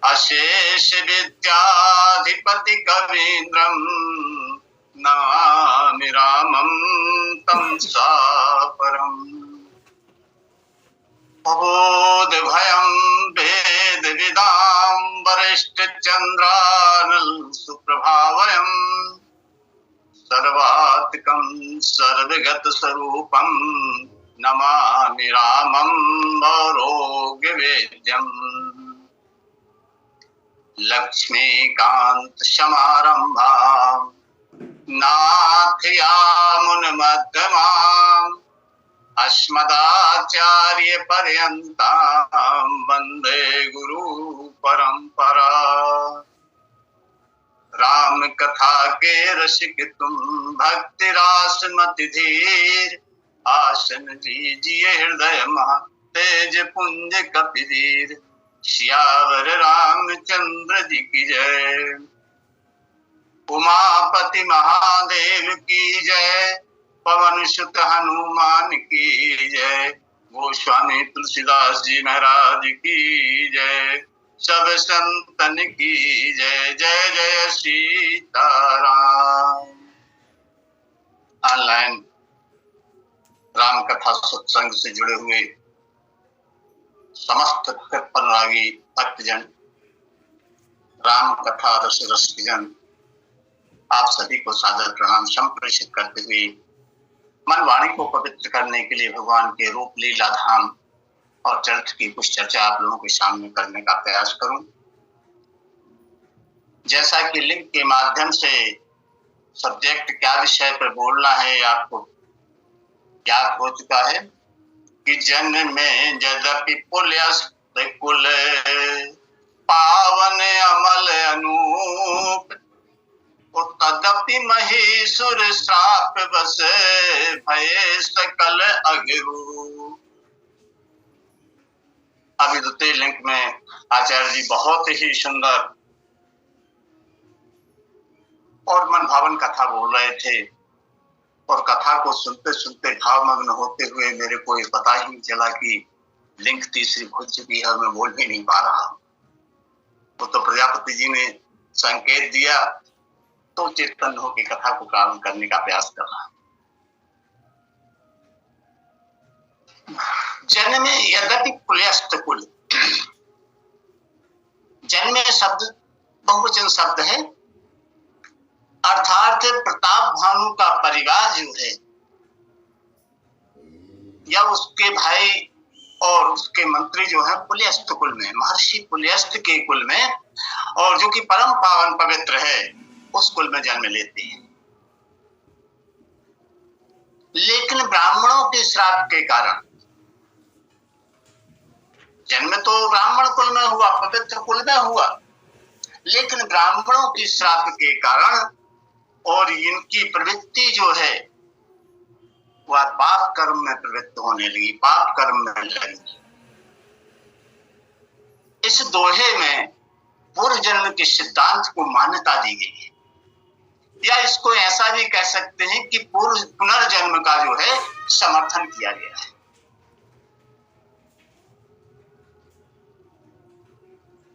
अशेष विद्याधिपति कवीन्द्रम नमामि रामं तं सापरम्। प्रबोध भयं वेद विदां वरिष्ठ चंद्रानल सुप्रभावयं सर्वात्मकं सर्वगत स्वरूपं नमामि रामं आरोग्य वेद्यम्। लक्ष्मीकांत समारंभां नाथयामुनमध्यमाम् अस्मदाचार्य पर्यन्तां वन्दे गुरु परंपरा। राम कथा के रसिक तुम भक्ति रास मति धीर आसन लीजिए हृदय महा तेज पुंज कपिवीर। सियावर रामचंद्र जी की जय। उमापति महादेव की जय। पवन सुत हनुमान की जय। गोस्वामी तुलसीदास जी महाराज की जय। सब संतन की जय। जय जय सीताराम। ऑनलाइन राम कथा सत्संग से जुड़े हुए समस्त अनुरागी भक्तजन, राम कथा रस रसिकजन, आप सभी को सादर प्रणाम संप्रेषित करते हुए मन वाणी को पवित्र करने के लिए भगवान के रूप लीला धाम और चरित्र की कुछ चर्चा आप लोगों के सामने करने का प्रयास करूं। जैसा कि लिंक के माध्यम से सब्जेक्ट क्या विषय पर बोलना है आपको ज्ञात हो चुका है कि जन्म में यद्यपि पुल्यस्त कुल पावन अमल अनूप तदपि महीसुर श्राप बस भय सकल अगिरू। अभी द्वितीय लिंक में आचार्य जी बहुत ही सुंदर और मन भावन कथा बोल रहे थे और कथा को सुनते सुनते भावमग्न होते हुए मेरे को ये पता ही नहीं चला कि लिंक तीसरी खुल चुकी है और मैं बोल भी नहीं पा रहा। वो तो प्रजापति जी ने संकेत दिया तो चेतन होकर कथा को प्रारंभ करने का प्रयास कर रहा। जन्म यद्यपि पुल्यस्त कुल, जन्म शब्द बहुवचन शब्द है, अर्थात प्रताप भानु का परिवार जो है या उसके भाई और उसके मंत्री जो है पुल्यस्त कुल में, महर्षि पुल्यस्त के कुल में, और जो कि परम पावन पवित्र है उस कुल में जन्म लेते हैं। लेकिन ब्राह्मणों के श्राप के कारण, जन्म तो ब्राह्मण कुल में हुआ, पवित्र कुल में हुआ, लेकिन ब्राह्मणों की श्राप के कारण और इनकी प्रवृत्ति जो है वह पाप कर्म में प्रवृत्त होने लगी, पाप कर्म में लगी। इस दोहे में पूर्व जन्म के सिद्धांत को मान्यता दी गई है, या इसको ऐसा भी कह सकते हैं कि पूर्व पुनर्जन्म का जो है समर्थन किया गया है।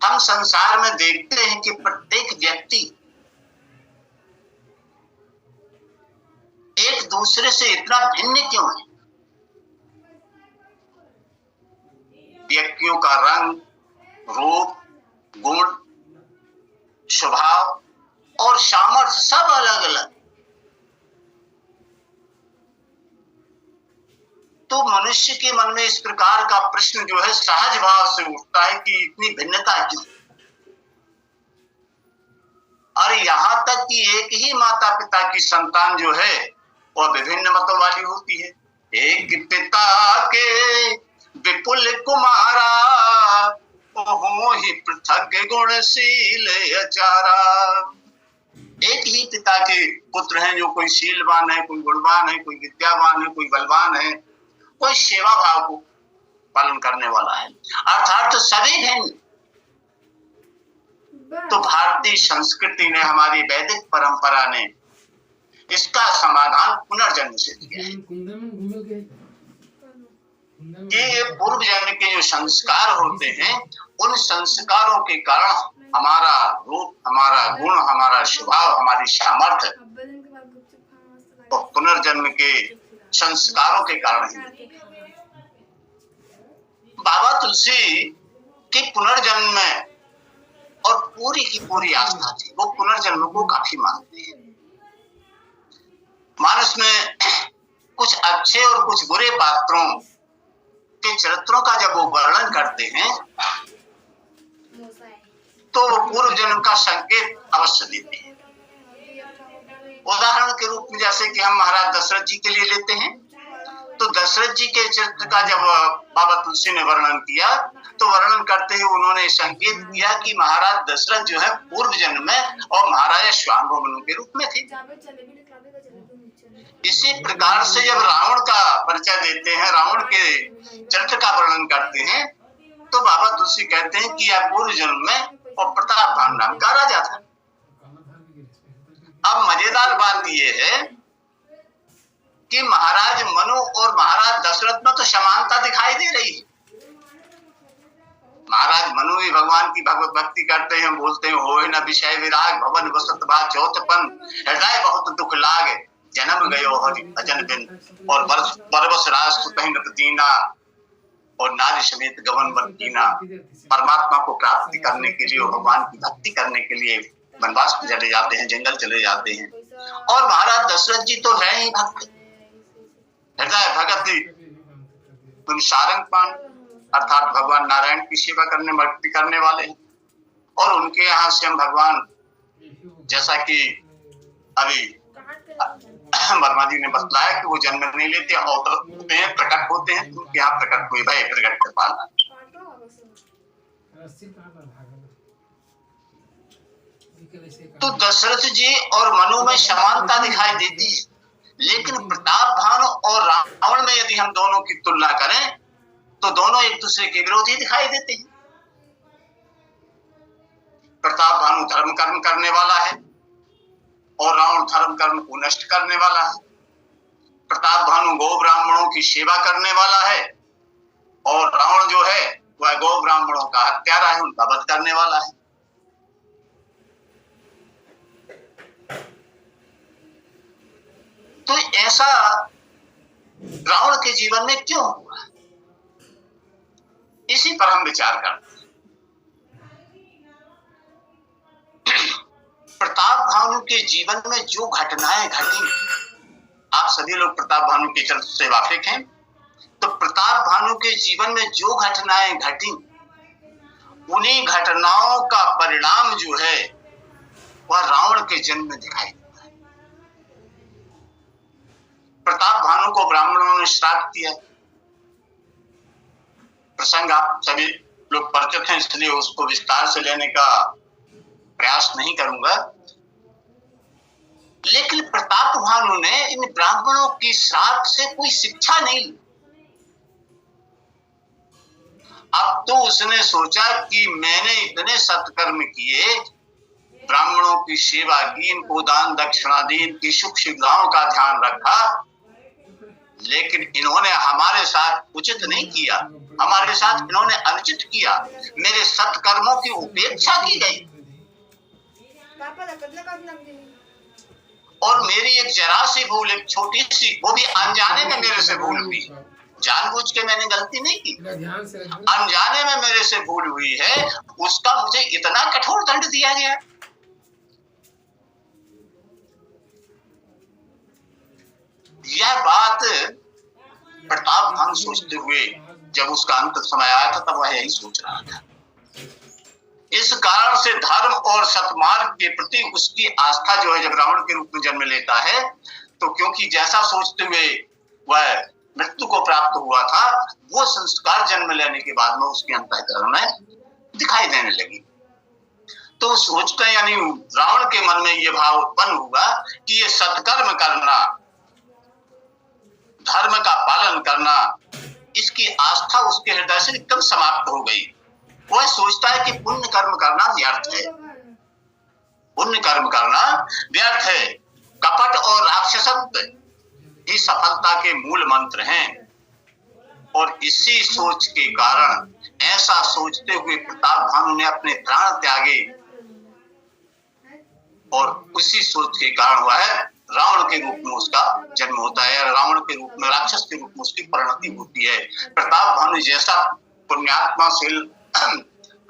हम संसार में देखते हैं कि प्रत्येक व्यक्ति एक दूसरे से इतना भिन्न क्यों है। व्यक्तियों का रंग, रूप, गुण, स्वभाव और सामर्थ्य सब अलग अलग। तो मनुष्य के मन में इस प्रकार का प्रश्न जो है सहज भाव से उठता है कि इतनी भिन्नता क्यों। और यहां तक कि एक ही माता पिता की संतान जो है वह विभिन्न मतों वाली होती है। एक पिता के विपुल कुमारा मोहि पृथक गुणशील अचारा। एक ही पिता के पुत्र हैं जो कोई शीलवान है, कोई गुणवान है, कोई विद्यावान है, कोई बलवान है, कोई सेवा भाव को पालन करने वाला है, अर्थात तो सभी भिन्न। तो भारतीय संस्कृति ने, हमारी वैदिक परंपरा ने इसका समाधान पुनर्जन्म से दिया है कि ये पूर्व जन्म के जो संस्कार होते हैं उन संस्कारों के कारण हमारा रूप, हमारा गुण, हमारा स्वभाव, हमारी सामर्थ्य और पुनर्जन्म के संस्कारों के कारण ही। बाबा तुलसी की पुनर्जन्म में और पूरी की पूरी आस्था थी। वो पुनर्जन्म को काफी मानते हैं। मानस में कुछ अच्छे और कुछ बुरे पात्रों के चरित्रों का जब वो वर्णन करते हैं तो वो पूर्व जन्म का संकेत अवश्य देते हैं। उदाहरण के रूप में जैसे कि हम महाराज दशरथ जी के लिए लेते हैं, तो दशरथ जी के चरित्र का जब बाबा तुलसी ने वर्णन किया तो वर्णन करते हुए उन्होंने संकेत किया कि महाराज दशरथ जो है पूर्व जन्म में और महाराजा स्वायंभू मनु के रूप में थे। इसी प्रकार से जब रावण का परिचय देते हैं, रावण के चरित्र का वर्णन करते हैं, तो बाबा तुलसी कहते हैं कि यह पूर्व जन्म में और प्रतापभान नाम का राजा था। अब मजेदार बात यह है कि महाराज मनु और महाराज दशरथ में तो समानता दिखाई दे रही है। महाराज मनु भी भगवान की भगवत भक्ति करते हैं, बोलते हैं हो न विषय विराग भवन बसत बा चौथपन हृदय बहुत दुख लाग जन्म गयो हरि भजन बिन और बरबस राज सुपहिन दीना और नारी समेत गवन वर्तीना। परमात्मा को प्राप्ति करने के लिए, भगवान की भक्ति करने के लिए वनवास में चले जाते हैं, जंगल चले जाते हैं। और महाराज दशरथ जी तो है ही भक्त, हृदय भगत सारंगपाण अर्थात भगवान नारायण की सेवा करने भक्ति करने वाले हैं। और उनके यहाँ से हम भगवान, जैसा कि अभी वर्मा जी ने बतलाया कि वो जन्म नहीं लेते, अवतरते हैं, प्रकट होते हैं, उनके यहाँ प्रकट हुए भाई प्रकट कर पाना। तो दशरथ जी और मनु में समानता दिखाई देती है, लेकिन प्रतापभानु और रावण में यदि हम दोनों की तुलना करें तो दोनों एक दूसरे के विरोधी दिखाई देते हैं। प्रतापभानु धर्म कर्म करने वाला है और रावण धर्म कर्म को नष्ट करने वाला है। प्रतापभानु गौ ब्राह्मणों की सेवा करने वाला है और रावण जो है वह गौ ब्राह्मणों का हत्यारा है, उनका वध करने वाला है। तो ऐसा रावण के जीवन में क्यों हुआ, इसी पर हम विचार करते हैं। प्रतापभानु के जीवन में जो घटनाएं घटी, आप सभी लोग प्रतापभानु के चरित्र से वाकिफ हैं, तो प्रतापभानु के जीवन में जो घटनाएं घटी, उन्हीं घटनाओं का परिणाम जो है वह रावण के जन्म में दिखाई देता है। प्रतापभानु को ब्राह्मणों ने श्राप दिया, प्रसंग आप सभी लोग परिचित हैं, इसलिए उसको विस्तार से लेने का प्रयास नहीं करूंगा। लेकिन प्रतापभानु ने इन ब्राह्मणों की श्राप से कोई शिक्षा नहीं ली। अब तो उसने सोचा कि मैंने इतने सत्कर्म किए, ब्राह्मणों की सेवा की, इनको दान दक्षिणा दी, इनकी सुख सुविधाओं का ध्यान रखा, लेकिन इन्होंने हमारे साथ उचित नहीं किया, हमारे साथ इन्होंने अनुचित किया, मेरे सत्कर्मों की उपेक्षा की गई और मेरी एक जरा सी भूल, एक छोटी सी, वो भी अनजाने में मेरे से भूल हुई। जानबूझ के मैंने गलती नहीं की, अनजाने में मेरे से भूल हुई है, उसका मुझे इतना कठोर दंड दिया गया। यह बात प्रतापभानु सोचते हुए जब उसका अंत समय आया था तब वह यही सोच रहा था। इस कारण से धर्म और सत्मार्ग के प्रति उसकी आस्था जो है, जब रावण के रूप में जन्म लेता है, तो क्योंकि जैसा सोचते हुए वह मृत्यु को प्राप्त हुआ था, वो संस्कार जन्म लेने के बाद में उसके अंतःकरण में दिखाई देने लगी। तो सोचते यानी रावण के मन में यह भाव उत्पन्न हुआ कि ये सत्कर्म करना, धर्म का पालन करना, इसकी आस्था उसके हृदय से एकदम समाप्त हो गई। वह सोचता है कि पुण्य कर्म करना व्यर्थ है, पुण्य कर्म करना व्यर्थ है। कपट और राक्षसत्व ही सफलता के मूल मंत्र हैं। और इसी सोच के कारण, ऐसा सोचते हुए प्रताप भानु ने अपने प्राण त्यागे और उसी सोच के कारण हुआ है रावण के रूप में उसका जन्म होता है, रावण के रूप में, राक्षस के रूप में उसकी परिणति होती है। प्रताप भानु जैसा पुण्यात्माशील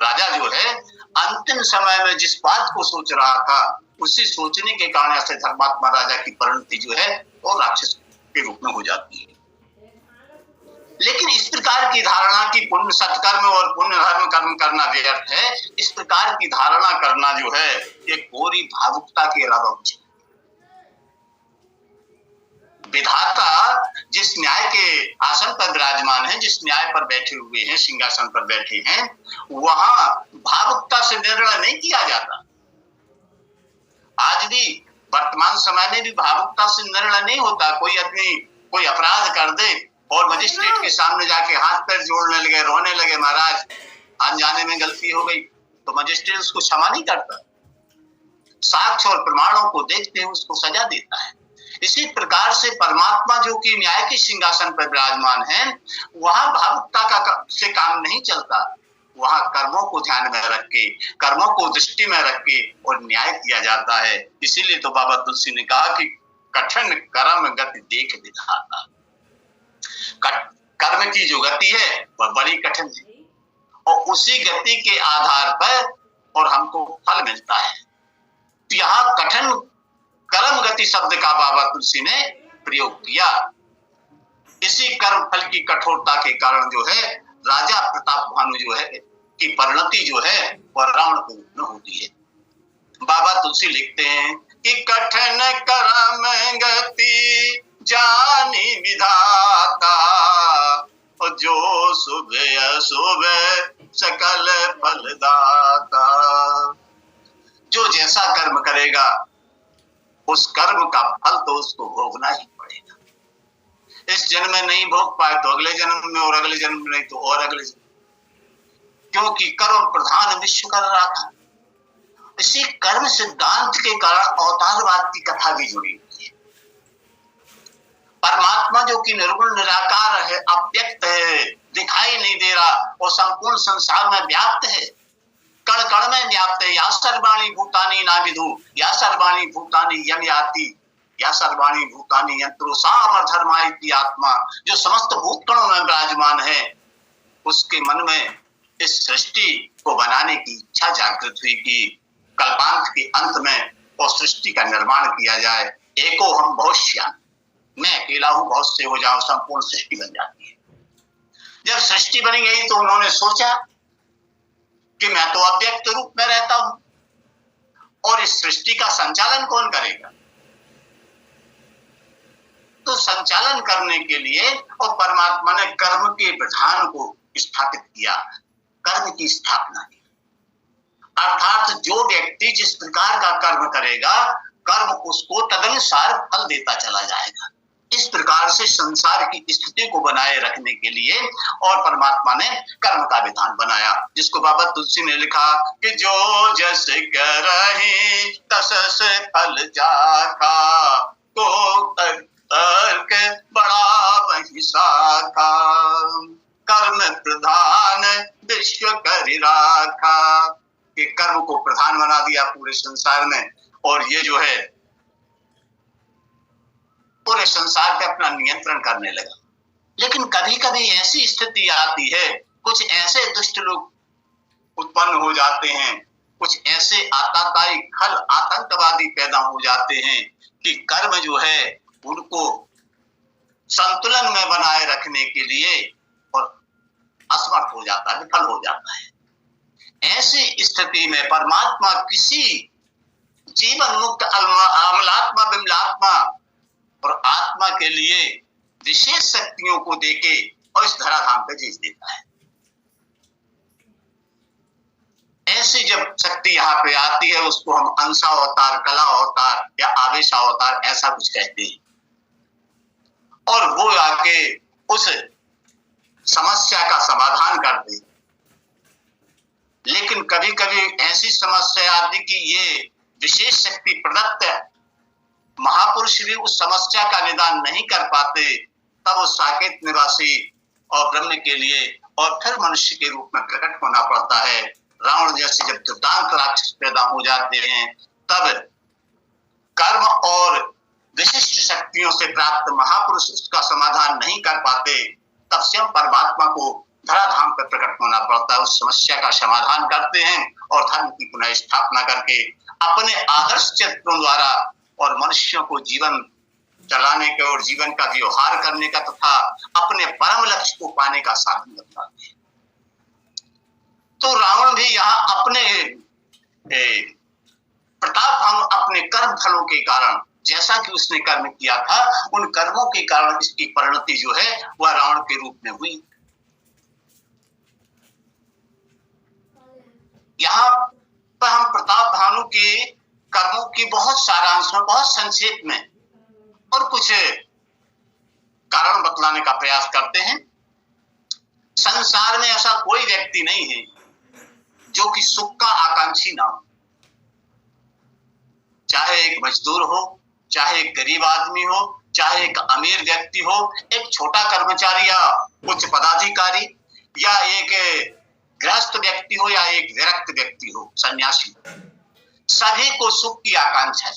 राजा जो है, अंतिम समय में जिस बात को सोच रहा था, उसी सोचने के कारण ऐसे धर्मात्मा राजा की परिणति जो है वो राक्षस के रूप में हो जाती है। लेकिन इस प्रकार की धारणा की पुण्य सत्कर्म और पुण्य धर्म कर्म करना व्यर्थ है, इस प्रकार की धारणा करना जो है ये पूरी भावुकता के अलावा कुछ नहीं। विधाता जिस न्याय के आसन पर विराजमान है, जिस न्याय पर बैठे हुए हैं, सिंहासन पर बैठे हैं, वहां भावुकता से निर्णय नहीं किया जाता। आज भी वर्तमान समय में भी भावुकता से निर्णय नहीं होता। कोई आदमी कोई अपराध कर दे और मजिस्ट्रेट के सामने जाके हाथ पैर जोड़ने लगे, रोने लगे, महाराज अनजाने में गलती हो गई, तो मजिस्ट्रेट उसको क्षमा नहीं करता, साक्ष्य और प्रमाणों को देखते हुए उसको सजा देता है। इसी प्रकार से परमात्मा जो कि न्याय के सिंहासन पर विराजमान है, वहां भावुकता का से काम नहीं चलता, वहां कर्मों को ध्यान में रख के, कर्मों को दृष्टि में रख के और न्याय किया जाता है। इसीलिए तो बाबा तुलसी ने कहा कि कठिन कर्म गति देख विधाता। कर्म की जो गति है वह बड़ी कठिन है और उसी गति के आधार पर और हमको फल मिलता है। तो यहाँ कठिन कर्म गति शब्द का बाबा तुलसी ने प्रयोग किया। इसी कर्म फल की कठोरता के कारण जो है राजा प्रताप भानु जो है की परिणति जो है वह रावण के रूप में होती है। बाबा तुलसी लिखते हैं कि कठिन कर्म गति जानी विधाता, और जो शुभ अशुभ सकल फलदाता। जो जैसा कर्म करेगा उस कर्म का फल तो उसको भोगना ही पड़ेगा। इस जन्म में नहीं भोग पाए तो अगले जन्म में, और अगले जन्म में नहीं तो और अगले जन्म, क्योंकि कर्म प्रधान विश्व कर रहा था। इसी कर्म सिद्धांत के कारण अवतारवाद की कथा भी जुड़ी हुई है। परमात्मा जो कि निर्गुण निराकार है, अव्यक्त है, दिखाई नहीं दे रहा और संपूर्ण संसार में व्याप्त है, कण कण में व्याप्त है। या सर्वाणी भूतानि नाविदु, या सर्वाणी भूतानि यम याति, या सर्वाणी भूतानि यंत्रो सा धर्मायति आत्मा। जो समस्त भूत कणों में विराजमान है, उसके मन में इस सृष्टि को बनाने की इच्छा जागृत हुई कि कल्पांत के अंत में और सृष्टि का निर्माण किया जाए। एको हम बहुश्याम, मैं अकेला हूं, बहुत से हो जाओ, संपूर्ण सृष्टि बन जाती है। जब सृष्टि बनी गई तो उन्होंने सोचा कि मैं तो अव्यक्त रूप में रहता हूं और इस सृष्टि का संचालन कौन करेगा। तो संचालन करने के लिए और परमात्मा ने कर्म के विधान को स्थापित किया, कर्म की स्थापना की। अर्थात जो व्यक्ति जिस प्रकार का कर्म करेगा, कर्म उसको तदनुसार फल देता चला जाएगा। इस प्रकार से संसार की स्थिति को बनाए रखने के लिए और परमात्मा ने कर्म का विधान बनाया, जिसको बाबा तुलसी ने लिखा कि जो जैसे करहि तस से फल जाखा, को तर्क बड़ा वही शाखा, कर्म प्रधान विश्व करि राखा। कि कर्म को प्रधान बना दिया पूरे संसार में, और ये जो है पूरे संसार पे अपना नियंत्रण करने लगा। लेकिन कभी कभी ऐसी स्थिति आती है, कुछ ऐसे दुष्ट लोग उत्पन्न हो जाते हैं, कुछ ऐसे आताताई खल आतंकवादी पैदा हो जाते हैं कि कर्म जो है उनको संतुलन में बनाए रखने के लिए और असमर्थ हो जाता है, विफल हो जाता है। ऐसी स्थिति में परमात्मा किसी जीवन मुक्त अमलात्मा बिमलात्मा और आत्मा के लिए विशेष शक्तियों को देके और इस धराधाम पे भेज देता है। ऐसी जब शक्ति यहाँ पे आती है, उसको हम अंशा अवतार, कला अवतार या आवेश अवतार ऐसा कुछ कहते हैं। और वो आके उस समस्या का समाधान कर दे। लेकिन कभी कभी ऐसी समस्या आती कि ये विशेष शक्ति प्रदत्त महापुरुष भी उस समस्या का निदान नहीं कर पाते, तब उस साकेत निवासी और ब्रह्म के लिए और फिर मनुष्य के रूप में प्रकट होना पड़ता है। रावण जैसे जब दुर्दांत राक्षस पैदा हो जाते हैं तब कर्म और विशिष्ट शक्तियों से प्राप्त महापुरुष उसका समाधान नहीं कर पाते, तब स्वयं परमात्मा को धराधाम पर प्रकट होना पड़ता है। उस समस्या का समाधान करते हैं और धर्म की पुनः स्थापना करके अपने आदर्श चरित्रों द्वारा और मनुष्यों को जीवन चलाने के और जीवन का व्यवहार करने का तथा अपने परम लक्ष्य को पाने का साधन बताते हैं। तो रावण भी यहाँ अपने प्रताप हम अपने कर्म फलों के कारण, जैसा कि उसने कर्म किया था, उन कर्मों के कारण इसकी परिणति जो है वह रावण के रूप में हुई। यहाँ पर हम प्रताप भानु के कर्मों की बहुत सारांश में, बहुत संक्षेप में और कुछ कारण बतलाने का प्रयास करते हैं। संसार में ऐसा कोई व्यक्ति नहीं है जो कि सुख का आकांक्षी ना हो, चाहे एक मजदूर हो, चाहे एक गरीब आदमी हो, चाहे एक अमीर व्यक्ति हो, एक छोटा कर्मचारी या उच्च पदाधिकारी, या एक गृहस्थ व्यक्ति हो या एक विरक्त व्यक्ति हो, सन्यासी, सभी को सुख की आकांक्षा है।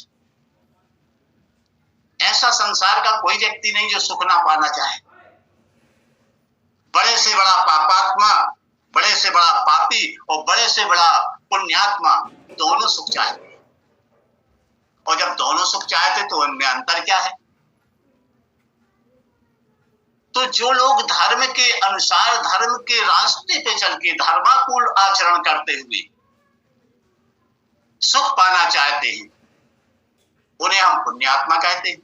ऐसा संसार का कोई व्यक्ति नहीं जो सुख ना पाना चाहे। बड़े से बड़ा पापात्मा, बड़े से बड़ा पापी और बड़े से बड़ा पुण्यात्मा दोनों सुख चाहते हैं। और जब दोनों सुख चाहते तो उनमें अंतर क्या है? तो जो लोग धर्म के अनुसार, धर्म के रास्ते पे चल के धर्माकुल आचरण करते हुए सुख पाना चाहते हैं, उन्हें हम पुण्यात्मा कहते हैं।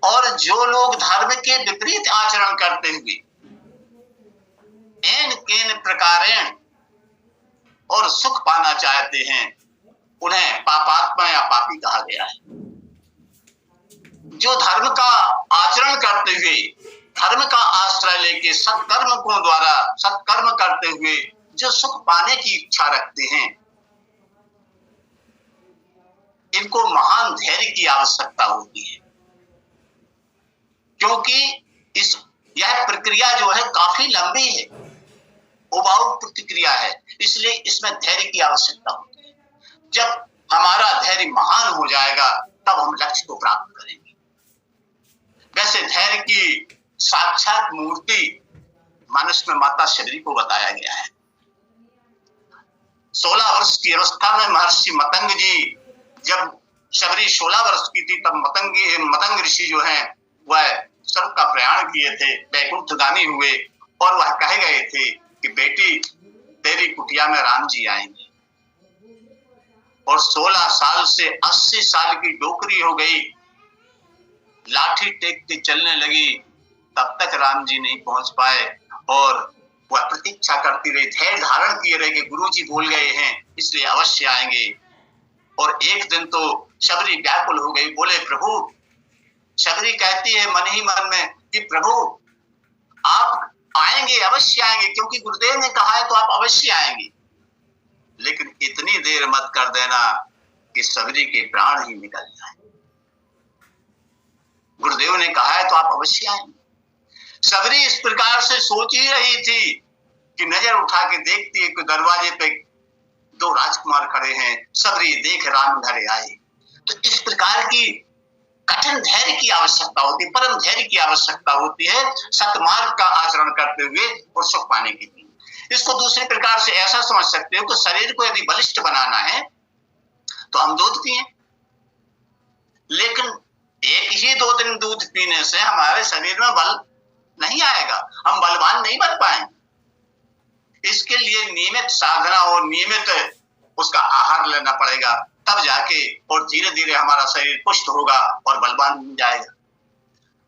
और जो लोग धर्म के विपरीत आचरण करते हुए एन केन प्रकारेण और सुख पाना चाहते हैं, उन्हें पापात्मा या पापी कहा गया है। जो धर्म का आचरण करते हुए, धर्म का आश्रय लेके सत्कर्म द्वारा सत्कर्म करते हुए जो सुख पाने की इच्छा रखते हैं, इनको महान धैर्य की आवश्यकता होती है, क्योंकि यह प्रक्रिया जो है काफी लंबी है, उबाऊ प्रतिक्रिया है, इसलिए इसमें धैर्य की आवश्यकता होती है। जब हमारा धैर्य महान हो जाएगा तब हम लक्ष्य को प्राप्त करेंगे। वैसे धैर्य की साक्षात मूर्ति मनुष्य में माता शबरी को बताया गया है। 16 वर्ष की अवस्था में महर्षि मतंग जी, जब शबरी 16 वर्ष की थी, तब मतंग ऋषि जो हैं वह स्वर्ग का प्रयाण किए थे, वैकुंठगामी हुए और वह कह गए थे कि बेटी तेरी कुटिया में राम जी आएंगे। और 16 साल से 80 साल की डोकरी हो गई, लाठी टेक के चलने लगी, तब तक राम जी नहीं पहुंच पाए और वह प्रतीक्षा करती रही, धैर्य धारण किए रहे कि गुरु जी बोल गए हैं इसलिए अवश्य आएंगे। और एक दिन तो शबरी व्याकुल हो गई, बोले प्रभु, शबरी कहती है मन ही मन में कि प्रभु आप आएंगे, अवश्य आएंगे, क्योंकि गुरुदेव ने कहा है तो आप अवश्य आएंगे, लेकिन इतनी देर मत कर देना कि शबरी के प्राण ही निकल जाए। गुरुदेव ने कहा है तो आप अवश्य आएंगे। शबरी इस प्रकार से सोच ही रही थी कि नजर उठा के देखती है कि दरवाजे पे 2 राजकुमार खड़े हैं, शबरी देख राम घरे आए। तो इस प्रकार की कठिन धैर्य की आवश्यकता होती है, परम धैर्य की आवश्यकता होती है सत्मार्ग का आचरण करते हुए और सुख पाने के लिए। इसको दूसरे प्रकार से ऐसा समझ सकते हो कि शरीर को यदि बलिष्ठ बनाना है तो हम दूध पिए, लेकिन एक ही 2 दिन दूध पीने से हमारे शरीर में बल नहीं आएगा, हम बलवान नहीं बन पाएंगे। इसके लिए नियमित साधना और नियमित उसका आहार लेना पड़ेगा, तब जाके और धीरे धीरे हमारा शरीर पुष्ट होगा और बलवान बन जाएगा।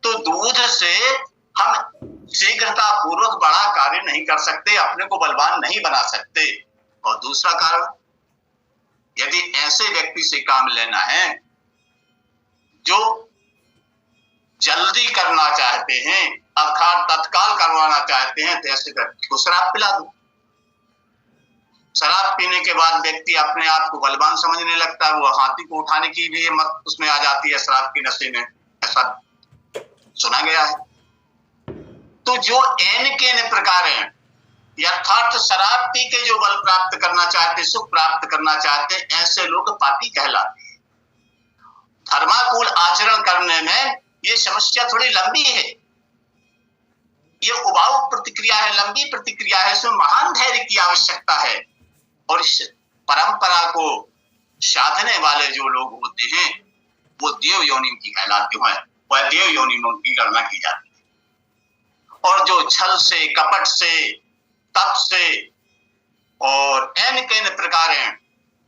तो दूध से हम शीघ्रता पूर्वक बड़ा कार्य नहीं कर सकते, अपने को बलवान नहीं बना सकते। और दूसरा कारण, यदि ऐसे व्यक्ति से काम लेना है जो जल्दी करना चाहते हैं अर्थात तत्काल करवाना चाहते हैं, तो ऐसे व्यक्ति को शराब पिला दो। शराब पीने के बाद व्यक्ति अपने आप को बलवान समझने लगता है, वो हाथी को उठाने की भी हिम्मत उसमें आ जाती है शराब की नशे में। ऐसा सुना गया है। तो जो एन के न प्रकार हैं, यथार्थ शराब पी के जो बल प्राप्त करना चाहते, सुख प्राप्त करना चाहते, ऐसे लोग पापी कहलाते हैं। धर्माकुल आचरण करने में ये समस्या थोड़ी लंबी है, ये उबाऊ प्रतिक्रिया है, लंबी प्रतिक्रिया है, इसमें महान धैर्य की आवश्यकता है। और इस परंपरा को साधने वाले जो लोग होते हैं वो देव योनि की कहलाते हैं, वह देव योनियों की गणना की जाती है। और जो छल से, कपट से, तप से और एन कैन प्रकार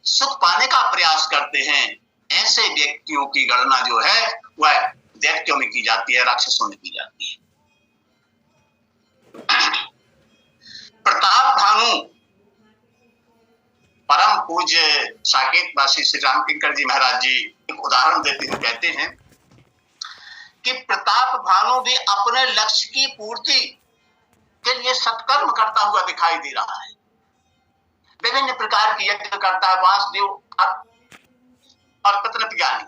सुख पाने का प्रयास करते हैं, ऐसे व्यक्तियों की गणना जो है वह दैत्यों में की जाती है, राक्षसों में की जाती है। प्रताप भानु परम पूज्य साकेतवासी श्री रामकिंकर जी महाराज जी एक उदाहरण देते हुए कहते हैं कि प्रताप भानु भी अपने लक्ष्य की पूर्ति के लिए सत्कर्म करता हुआ दिखाई दे रहा है। विभिन्न प्रकार के यज्ञ करता है, वासुदेव अर्पित ज्ञानी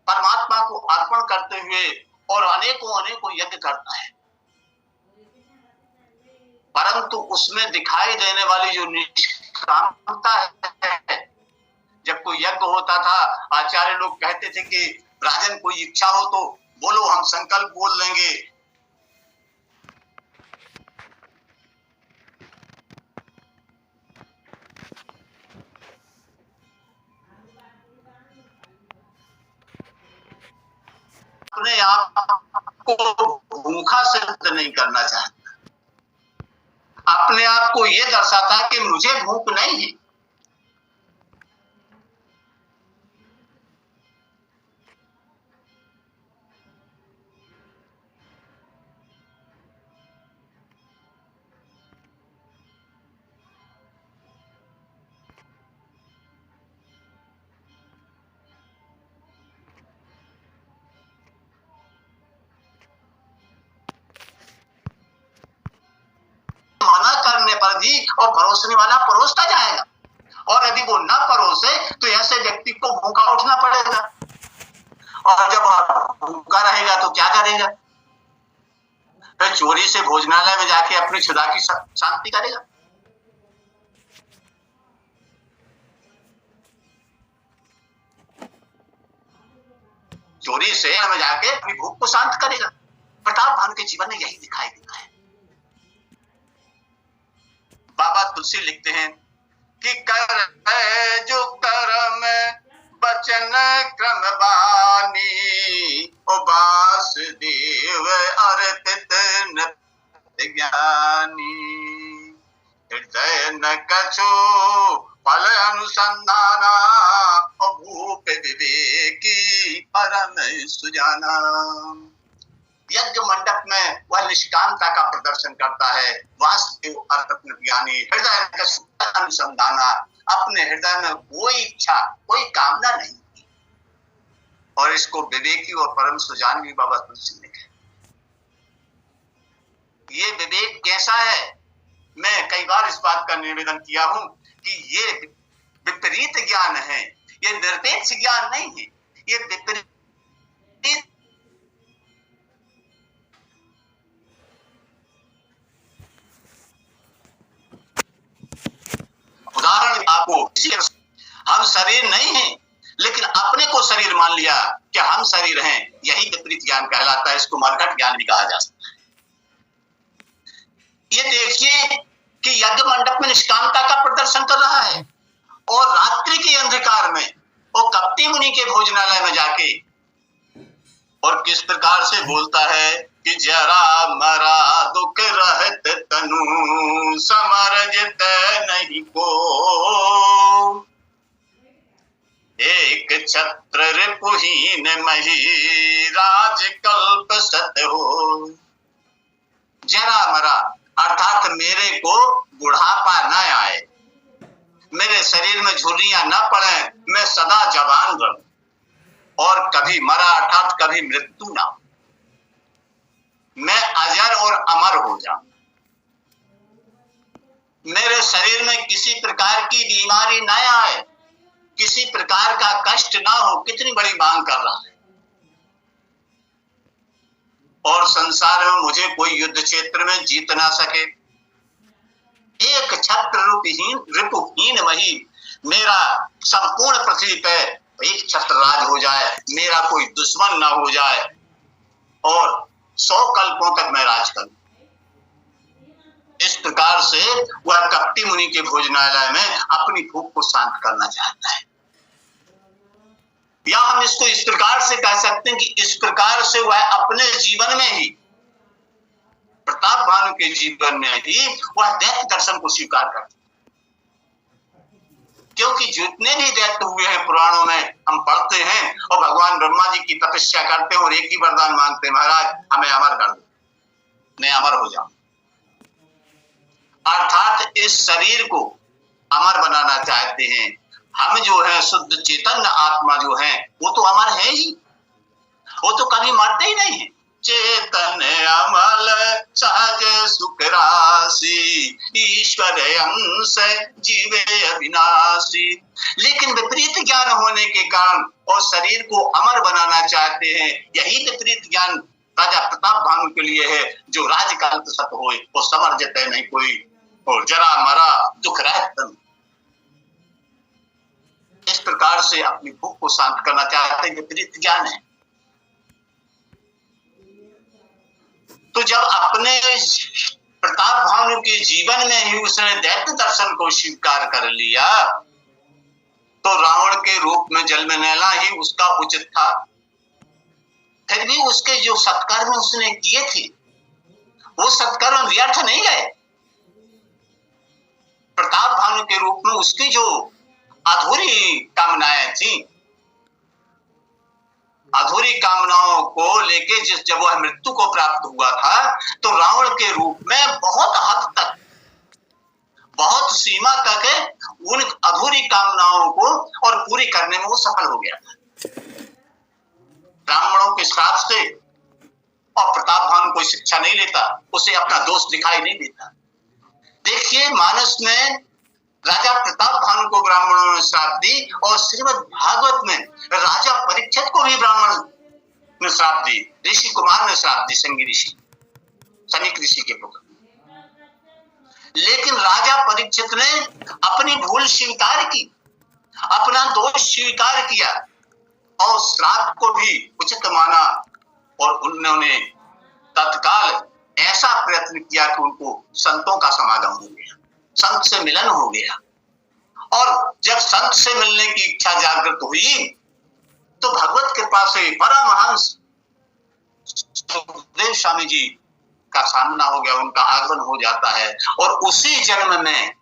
परमात्मा को अर्पण करते हुए और अनेकों यज्ञ करता है, परंतु उसमें दिखाई देने वाली जो निष्कामता है, जब कोई यज्ञ होता था आचार्य लोग कहते थे कि राजन कोई इच्छा हो तो बोलो, हम संकल्प बोल लेंगे। अपने आप को भूखा सिद्ध नहीं करना चाहता, अपने आप को यह दर्शाता है कि मुझे भूख नहीं है। मना करने पर भी और परोसने वाला परोसता जाएगा, और यदि वो न परोसे तो ऐसे व्यक्ति को भूखा उठना पड़ेगा, और जब भूखा रहेगा तो क्या करेगा? फिर चोरी से भोजनालय में जाके अपनी क्षुधा की शांति करेगा। चोरी से हमें जाके अपनी भूख को शांत करेगा। प्रताप भानु के जीवन में यही दिखाई देता है। बाबा तुलसी लिखते हैं कि कर है जो कर्म बचन क्रम बानी, ओ वासुदेव अर्पित ज्ञानी, हृदय न कछु फल अनुसंधाना, ओ भूप विवेकी परम सुजाना। यज्ञ मंडप में वह निष्कामता का प्रदर्शन करता है, वासुदेव अर्पित ज्ञानी, हृदय का अनुसंधाना, अपने हृदय में कोई इच्छा, कोई कामना नहीं थी, और इसको विवेकी और परम सुजानी बाबा तुलसी ने कहा। ये विवेक कैसा है? मैं कई बार इस बात का निवेदन किया हूं कि ये विपरीत ज्ञान है, ये निरपेक्ष ज्ञान नहीं है, ये विपरीत। उदाहरण आपको, हम शरीर नहीं हैं लेकिन अपने को शरीर मान लिया कि हम शरीर हैं, यही विपरीत ज्ञान कहलाता है। इसको मरघट ज्ञान भी कहा जा सकता है। ये देखिए कि यज्ञ मंडप में निष्कामता का प्रदर्शन कर रहा है, और रात्रि के अंधकार में वो कपटी मुनि के भोजनालय में जाके और किस प्रकार से बोलता है कि जरा मरा दुख रहत तनु, समरजत नहीं को, एक छत्र रिपुहीन मही राज कल्प सत हो। जरा मरा अर्थात मेरे को बुढ़ापा न आए, मेरे शरीर में झुर्रियां न पड़े, मैं सदा जवान रहूं, और कभी मरा अर्थात कभी मृत्यु ना हो, मैं अजर और अमर हो जाऊं, मेरे शरीर में किसी प्रकार की बीमारी न आए, किसी प्रकार का कष्ट ना हो। कितनी बड़ी मांग कर रहा है। और संसार में मुझे कोई युद्ध क्षेत्र में जीत ना सके। एक छत्र रिपुहीन वही मेरा संपूर्ण पृथ्वी पे एक छत्र राज हो जाए, मेरा कोई दुश्मन ना हो जाए और 100 कल्पों तक मैं राज करूं। इस प्रकार से वह कपटी मुनि के भोजनालय में अपनी भूख को शांत करना चाहता है। या हम इसको इस प्रकार से कह सकते हैं कि इस प्रकार से वह अपने जीवन में ही, प्रताप भानु के जीवन में ही वह दैत्य दर्शन को स्वीकार करता है। क्योंकि जितने भी दैत्य हुए हैं पुराणों में हम पढ़ते हैं और भगवान ब्रह्मा जी की तपस्या करते हैं और एक ही वरदान मांगते हैं, महाराज हमें अमर कर दो, मैं अमर हो जाऊं। अर्थात इस शरीर को अमर बनाना चाहते हैं। हम जो है शुद्ध चैतन्य आत्मा जो है वो तो अमर है ही, वो तो कभी मरते ही नहीं है। चेतन अमल सहज सुख राशि, ईश्वर अंश जीवे अविनाशी। लेकिन विपरीत ज्ञान होने के कारण और शरीर को अमर बनाना चाहते हैं। यही विपरीत ज्ञान राजा प्रताप भानु के लिए है, जो राजकाल सत होए वो समर जते नहीं कोई, और जरा मरा दुख रहत। इस प्रकार से अपनी भूख को शांत करना चाहते हैं, विपरीत ज्ञान है। तो जब अपने प्रताप भानु के जीवन में ही उसने दैत्य दर्शन को स्वीकार कर लिया, तो रावण के रूप में जन्म लेना ही उसका उचित था। फिर भी उसके जो सत्कर्म उसने किए थे वो सत्कर्म व्यर्थ नहीं गए। प्रताप भानु के रूप में उसकी जो अधूरी कामनाएं थी, अधूरी कामनाओं को लेके जब वह मृत्यु को प्राप्त हुआ था, तो रावण के रूप में बहुत हद तक, बहुत सीमा तक उन अधूरी कामनाओं को और पूरी करने में वो सफल हो गया था। ब्राह्मणों के श्राप से और प्रताप भानु कोई शिक्षा नहीं लेता, उसे अपना दोष दिखाई नहीं देता। देखिए मानस में राजा प्रताप भानु को ब्राह्मणों ने श्राप दी और श्रीमद् भागवत में राजा परीक्षित को भी ब्राह्मण ने श्राप दी, ऋषि कुमार ने श्राप दी, संगी ऋषि, सनिक ऋषि के पुत्र। लेकिन राजा परीक्षित ने अपनी भूल स्वीकार की, अपना दोष स्वीकार किया और श्राप को भी उचित माना और उन्होंने तत्काल ऐसा प्रयत्न किया कि उनको संतों का समागम हो गया, संत से मिलन हो गया। और जब संत से मिलने की इच्छा जागृत हुई तो भगवत कृपा से परमहंस सुखदेव स्वामी जी का सामना हो गया, उनका आगमन हो जाता है और उसी जन्म में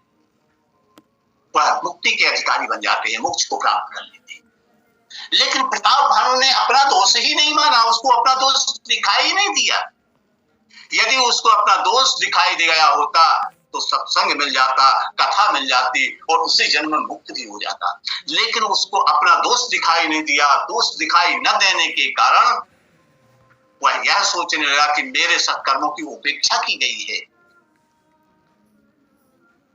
वह मुक्ति के अधिकारी बन जाते हैं, मोक्ष को प्राप्त कर लेते हैं। लेकिन प्रताप भानु ने अपना दोष ही नहीं माना, उसको अपना दोष दिखाई नहीं दिया। यदि उसको अपना दोष दिखाई दे गया होता तो सत्संग मिल जाता, कथा मिल जाती और उसी जन्म में मुक्त भी हो जाता। लेकिन उसको अपना दोष दिखाई नहीं दिया। दोष दिखाई न देने के कारण वह यह सोचने लगा कि मेरे सत्कर्मों की उपेक्षा की गई है,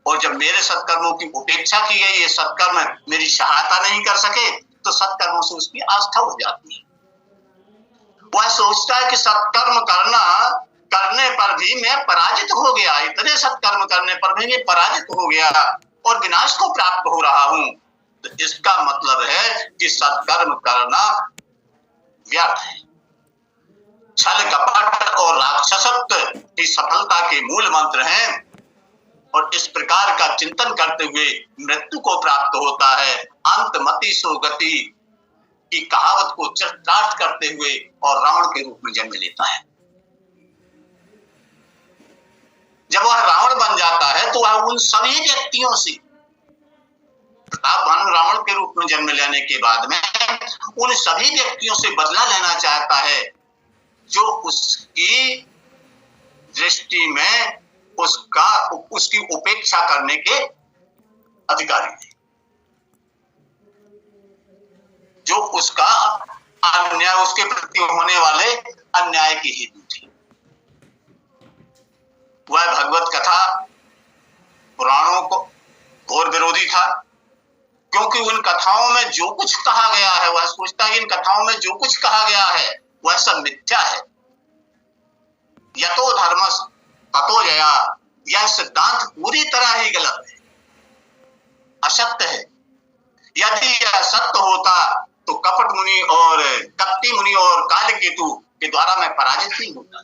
और जब मेरे सत्कर्मों की उपेक्षा की गई है, सत्कर्म मेरी सहायता नहीं कर सके, तो सत्कर्मों से उसकी आस्था हो जाती है। वह सोचता है कि सत्कर्म करने पर भी मैं पराजित हो गया, इतने सत्कर्म करने पर भी मैं पराजित हो गया और विनाश को प्राप्त हो रहा हूं। तो इसका मतलब है कि सत्कर्म करना व्यर्थ है। छल कपट और राक्षसत्व की सफलता के मूल मंत्र हैं और इस प्रकार का चिंतन करते हुए मृत्यु को प्राप्त होता है। अंत मति सो गति की कहावत को चरितार्थ करते हुए और रावण के रूप में जन्म लेता है। जब वह रावण बन जाता है तो वह उन सभी व्यक्तियों से, प्रताप भानु रावण के रूप में जन्म लेने के बाद में उन सभी व्यक्तियों से बदला लेना चाहता है जो उसकी दृष्टि में उसकी उपेक्षा करने के अधिकारी थे, जो उसका अन्याय, उसके प्रति होने वाले अन्याय की हेतु थी। वह भगवत कथा पुराणों को घोर विरोधी था, क्योंकि उन कथाओं में जो कुछ कहा गया है, वह सोचता है इन कथाओं में जो कुछ कहा गया है वह सब मिथ्या है। यतो धर्मस् ततो जया, यह सिद्धांत पूरी तरह ही गलत है, असत्य है। यदि यह सत्य होता तो कपट मुनि और कपटी मुनि और कालकेतु के द्वारा मैं पराजित नहीं होता।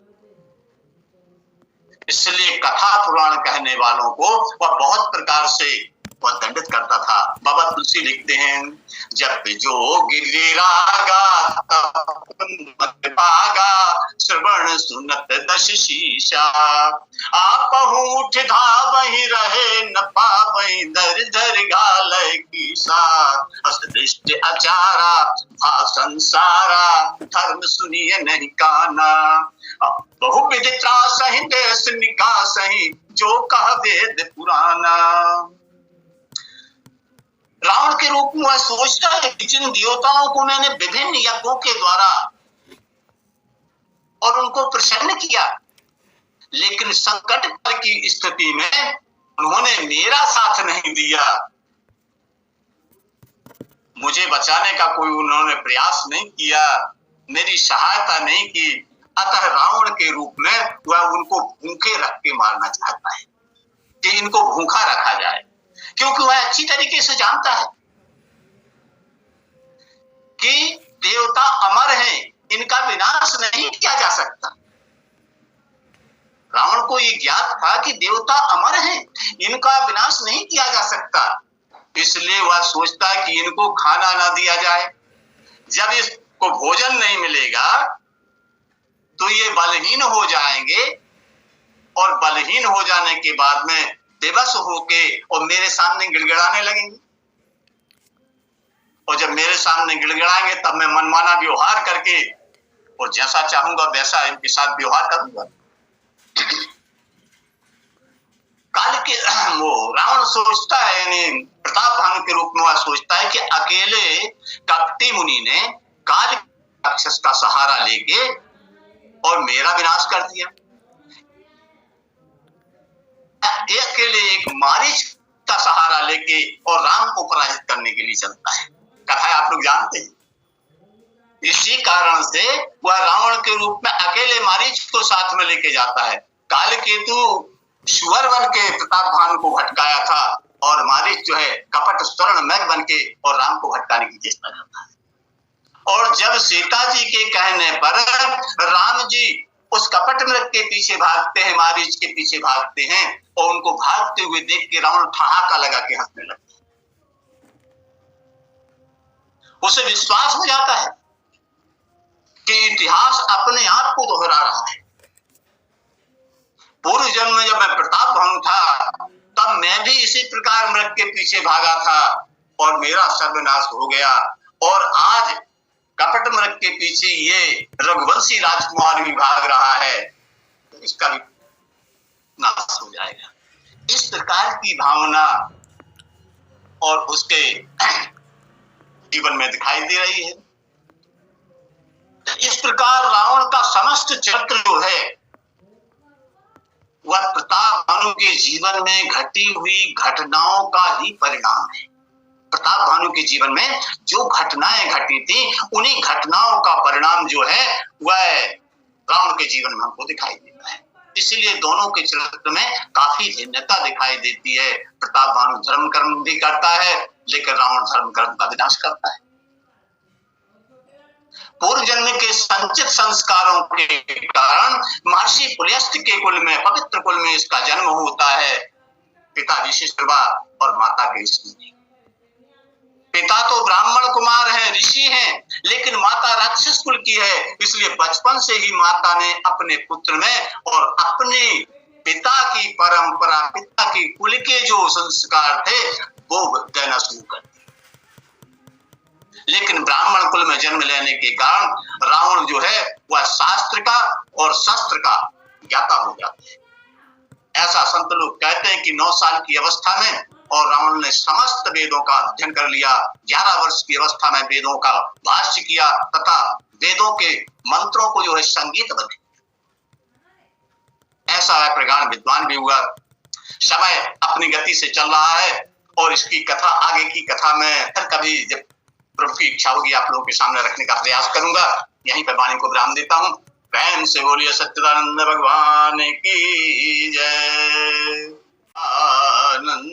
इसलिए कथा पुराण कहने वालों को वह बहुत प्रकार से वह दंडित करता था। बाबा तुलसी लिखते हैं, जब जो गिरिरागा तब पागा, श्रवण सुनत दश शीशा, आपहु उठ धावहि रहे न पावहि, दर दर गालय कीसा, अस दृष्टि अचारा भा संसारा, धर्म सुनिए नहीं काना, बहु विदित्रा सहि देश निकासहि, जो कह वेद पुराना। रावण के रूप में वह सोचता है कि जिन देवताओं को मैंने विभिन्न यज्ञों के द्वारा और उनको प्रसन्न किया, लेकिन संकट पर की स्थिति में उन्होंने मेरा साथ नहीं दिया, मुझे बचाने का कोई उन्होंने प्रयास नहीं किया, मेरी सहायता नहीं की। अतः रावण के रूप में वह उनको भूखे रख के मारना चाहता है कि इनको भूखा रखा जाए, क्योंकि वह अच्छी तरीके से जानता है कि देवता अमर हैं, इनका विनाश नहीं किया जा सकता। रावण को ये ज्ञात था कि देवता अमर हैं, इनका विनाश नहीं किया जा सकता, इसलिए वह सोचता है कि इनको खाना ना दिया जाए। जब इसको भोजन नहीं मिलेगा तो ये बलहीन हो जाएंगे, और बलहीन हो जाने के बाद में बेबस होके और मेरे सामने गिड़गिड़ाने लगेंगे, और जब मेरे सामने गिड़गिड़ाएंगे तब मैं मनमाना व्यवहार करके और जैसा चाहूंगा वैसा इनके साथ व्यवहार करूंगा। काल के वो रावण सोचता है, यानी प्रताप भानु के रूप में वह सोचता है कि अकेले कपटी मुनि ने काल राक्षस का सहारा लेके और मेरा विनाश कर दिया। अकेले एक मारीच का सहारा लेके और राम को पराजित करने के लिए चलता है। कथा आप लोग जानते हैं। इसी कारण से वह रावण के रूप में अकेले मारीच को साथ में लेके जाता है। कालकेतु सुअर बन के प्रताप भानु को भटकाया था, और मारीच जो है कपट स्वर्ण मेघ बन के और राम को भटकाने की चेष्टा करता है। और जब सीता जी के कहने पर राम जी उस कपट मृग के पीछे भागते हैं, मारीच के पीछे भागते हैं, और उनको भागते हुए देख के रावण ठहाका लगा के हंसने लगता है। उसे विश्वास हो जाता है कि इतिहास अपने आप को दोहरा रहा है। पूर्व जन्म में जब मैं प्रताप भानु था तब मैं भी इसी प्रकार मृग के पीछे भागा था और मेरा सर्वनाश हो गया, और आज कपट मृग के पीछे ये रघुवंशी राजकुमार भी भाग रहा है, तो इसका भी नाश हो जाएगा। इस प्रकार की भावना और उसके जीवन में दिखाई दे रही है। इस प्रकार रावण का समस्त चरित्र जो है वह प्रताप भानु के जीवन में घटी हुई घटनाओं का ही परिणाम है। प्रताप भानु के जीवन में जो घटनाएं घटी थी, उन्हीं घटनाओं का परिणाम जो है वह रावण के जीवन में हमको दिखाई देता है। इसलिए दोनों के चरित्र में काफी भिन्नता दिखाई देती है। प्रताप भानु धर्म कर्म भी करता है, लेकिन रावण धर्म कर्म का विनाश करता है। पूर्व जन्म के संचित संस्कारों के कारण महर्षि पुलस्त्य के कुल में, पवित्र कुल में इसका जन्म होता है। पिता विशिष्टवा और माता केशनी। पिता तो ब्राह्मण कुमार है, ऋषि हैं, लेकिन माता राक्षस कुल की है। इसलिए बचपन से ही माता ने अपने पुत्र में और अपने पिता की परंपरा, पिता की कुल के जो संस्कार थे वो देना शुरू कर दिया। लेकिन ब्राह्मण कुल में जन्म लेने के कारण रावण जो है वह शास्त्र का और शस्त्र का ज्ञाता हो जाता है। ऐसा संत लोग कहते हैं कि 9 साल की अवस्था में और रावण ने समस्त वेदों का अध्ययन कर लिया। 11 वर्ष की अवस्था में वेदों का भाष्य किया तथा वेदों के मंत्रों को जो है संगीत बने। ऐसा है, प्रगाढ़ विद्वान भी हुआ। समय अपनी गति से चल रहा है और इसकी कथा, आगे की कथा में फिर कभी जब प्रभु की इच्छा होगी आप लोगों के सामने रखने का प्रयास करूंगा। यहीं पर वाणी को विराम देता हूं। प्रेम से बोलिए सच्चिदानंद भगवान की जय। आनंद